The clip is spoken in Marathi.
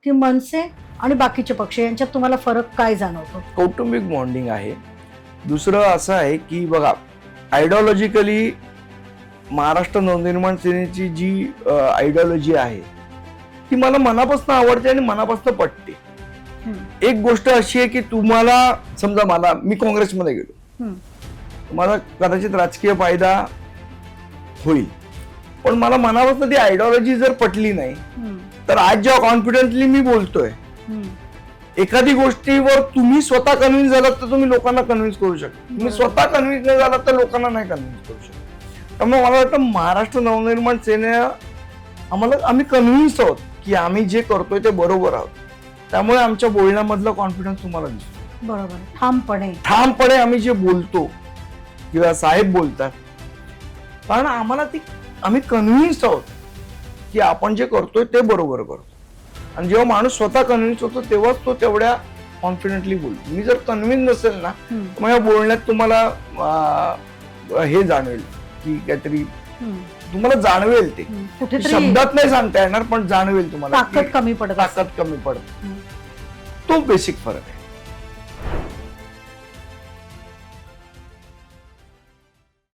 की मनसे आणि बाकीचे पक्ष यांच्यात तुम्हाला फरक काय जाणवतो? कौटुंबिक बॉन्डिंग आहे. दुसरं असं आहे की बघा, आयडिओलॉजिकली महाराष्ट्र नवनिर्माण सेनेची जी आयडिओलॉजी आहे ती मला मनापासून आवडते आणि मनापासून पटते. एक गोष्ट अशी आहे की तुम्हाला समजा मी काँग्रेसमध्ये गेलो, मला कदाचित राजकीय फायदा होईल, पण मला मनापासून ती आयडिओलॉजी जर पटली नाही तर आज जेव्हा कॉन्फिडेंटली मी बोलतोय, एखादी गोष्टीवर तुम्ही स्वतः कन्व्हिन्स झालात तर तुम्ही लोकांना कन्व्हिन्स करू शकता. तुम्ही स्वतः कन्व्हिन्स नाही झालात तर लोकांना नाही कन्व्हिन्स करू शकता. त्यामुळे मला वाटतं महाराष्ट्र नवनिर्माण सेने आम्ही कन्व्हिन्स आहोत की आम्ही जे करतोय ते बरोबर आहोत. त्यामुळे आमच्या बोलण्यामधला कॉन्फिडन्स तुम्हाला दिसतो. बरोबर, ठामपणे आम्ही जे बोलतो किंवा साहेब बोलतात, कारण आम्ही कन्व्हिन्स आहोत की आपण जे करतोय ते बरोबर करतो. आणि जेव्हा माणूस स्वतः कन्व्हिन्स होतो तेव्हाच तो तेवढ्या कॉन्फिडेंटली बोलतो. मी जर कन्व्हिन्स नसेल ना, माझ्या बोलण्यात तुम्हाला हे जाणवेल की काहीतरी तुम्हाला जाणवेल, ते शब्दात नाही सांगता येणार पण जाणवेल तुम्हाला, ताकद कमी पडत. तो बेसिक फरक आहे.